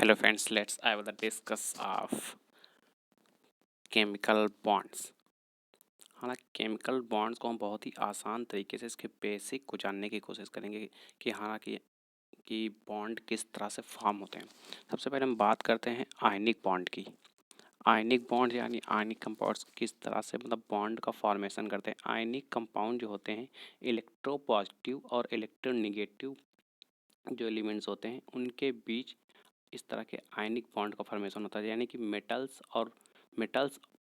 Hello friends, I will discuss of chemical bonds. हालांकि chemical bonds को हम बहुत ही आसान तरीके से इसके बेसिक को जानने की कोशिश करेंगे कि हालांकि कि बॉन्ड किस तरह से फॉर्म होते हैं। सबसे पहले हम बात करते हैं आयनिक बॉन्ड की। आयनिक बॉन्ड यानी आयनिक कंपाउंड्स किस तरह से मतलब बॉन्ड का फॉर्मेशन करते हैं। आयनिक कंपाउंड जो होते हैं इलेक्ट्रोपॉजिटिव और इलेक्ट्रोनेगेटिव जो एलिमेंट्स होते हैं उनके बीच इस तरह के आयनिक बॉन्ड का फॉर्मेशन होता है, यानी कि मेटल्स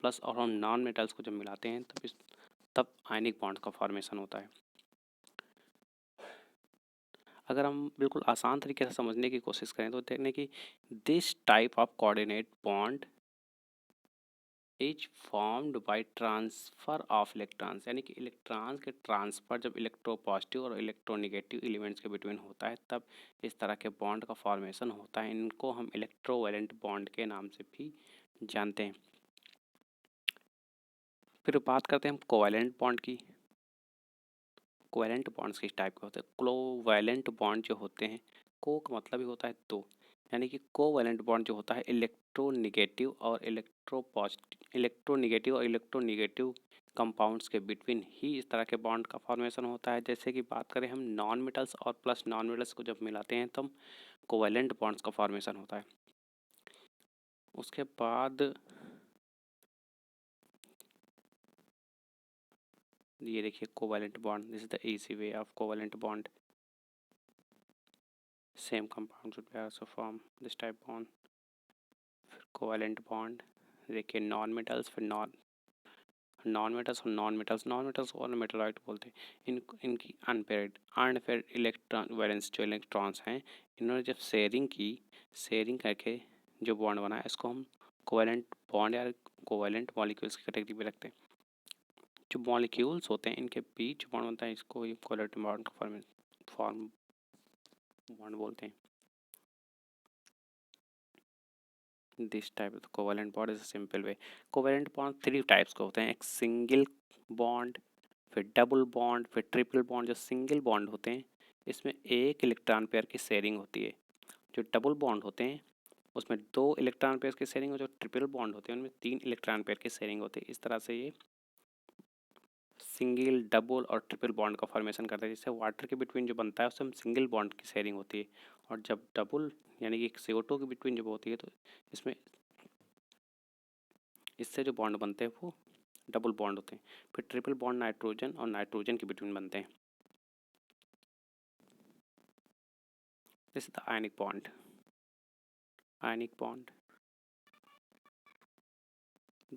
प्लस और हम नॉन मेटल्स को जब मिलाते हैं तब आयनिक बॉन्ड का फॉर्मेशन होता है। अगर हम बिल्कुल आसान तरीके से समझने की कोशिश करें तो देखने की this type of coordinate bond is formed by transfer of electrons, यानी कि इलेक्ट्रॉन्स के ट्रांसफर जब इलेक्ट्रोपॉजिटिव और इलेक्ट्रोनेगेटिव एलिमेंट्स के बिटवीन होता है तब इस तरह के बॉन्ड का फॉर्मेशन होता है। इनको हम इलेक्ट्रोवैलेंट बॉन्ड के नाम से भी जानते हैं। फिर बात करते हैं हम कोवैलेंट बॉन्ड की। कोवैलेंट बॉन्ड्स किस टाइप के होते हैं। कोवैलेंट बॉन्ड जो होते हैं, को का मतलब ही होता है दो, यानी कि कोवैलेंट बॉन्ड जो होता है इलेक्ट्रोनेगेटिव और इलेक्ट्रोनेगेटिव कंपाउंड्स के बिटवीन ही इस तरह के बॉन्ड का फॉर्मेशन होता है। जैसे कि बात करें हम नॉन मेटल्स और प्लस नॉन मेटल्स को जब मिलाते हैं तब कोवैलेंट बॉन्ड्स का फॉर्मेशन होता है। उसके बाद ये देखिए covalent bond, this is the easy way of covalent bond. Same compound should be also form this type bond। फिर कोवैलेंट बॉन्ड देखिए नॉन मेटल्स, फिर नॉन मेटल्स और मेटलॉइड बोलते हैं। इनकी अनपेयर्ड इलेक्ट्रॉन वैलेंस जो इलेक्ट्रॉन्स हैं, इन्होंने जब शेयरिंग करके जो बॉन्ड बनाया इसको हम कोवैलेंट बॉन्ड या कोवैलेंट मॉलिक्यूल्स की कैटेगरी में रखते हैं। जो मॉलिक्यूल्स होते हैं इनके बीच बॉन्ड बनता है, इसको कोवैलेंट बॉन्ड का फॉर्म बॉन्ड बोलते हैं। This type of covalent bond is a simple way. Covalent bond 3 types के होते हैं, एक सिंगल बॉन्ड, फिर डबल बॉन्ड, फिर ट्रिपल बॉन्ड। जो सिंगल बॉन्ड होते हैं इसमें एक इलेक्ट्रॉन पेयर की शेयरिंग होती है। जो डबल बॉन्ड होते हैं उसमें 2 इलेक्ट्रॉन पेयर की शेयरिंग, और जो ट्रिपल बॉन्ड होते हैं उनमें 3 इलेक्ट्रॉन पेयर की शेयरिंग होती है। इस तरह से ये सिंगल, डबल और ट्रिपल बॉन्ड का फॉर्मेशन करता है। जिससे वाटर के बिटवीन जो बनता है उससे हम सिंगल बॉन्ड की शेयरिंग होती है, और जब डबल यानी कि CO2 के बिटवीन जब होती है तो इसमें इससे जो बॉन्ड बनते हैं वो डबल बॉन्ड होते हैं। फिर ट्रिपल बॉन्ड नाइट्रोजन और नाइट्रोजन के बिटवीन बनते हैं। This is the ionic bond.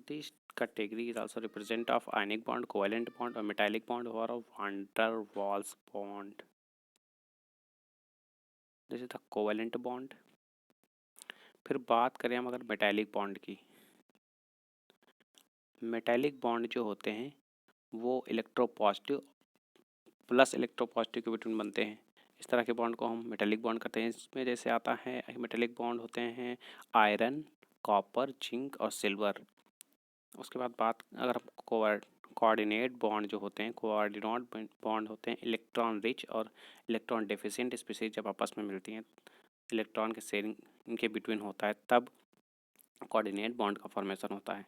This category is also represent of ionic bond, covalent bond और metallic bond or a van der Waals bond। This is the covalent bond. फिर बात करें हम अगर मेटालिक बॉन्ड की। Metallic bond जो होते हैं वो इलेक्ट्रोपॉजिटिव प्लस इलेक्ट्रोपॉजिटिव के बिटवीन बनते हैं। इस तरह के बॉन्ड को हम मेटालिक बॉन्ड करते हैं। इसमें जैसे आता है मेटालिक बॉन्ड होते हैं आयरन, कॉपर, जिंक और सिल्वर। उसके बाद अगर हम कोऑर्डिनेट बॉन्ड जो होते हैं, कोऑर्डिनेट बॉन्ड होते हैं इलेक्ट्रॉन रिच और इलेक्ट्रॉन डेफिशिएंट स्पीशीज जब आपस में मिलती हैं, इलेक्ट्रॉन के शेयरिंग इनके बिटवीन होता है तब कोऑर्डिनेट बॉन्ड का फॉर्मेशन होता है।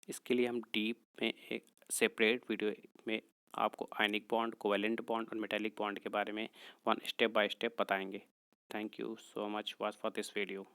इसके लिए हम डीप में एक सेपरेट वीडियो में आपको आयनिक बॉन्ड, कोवैलेंट बॉन्ड और मेटालिक बॉन्ड के बारे में 1 स्टेप बाय स्टेप बताएंगे। Thank you so much watch for this video.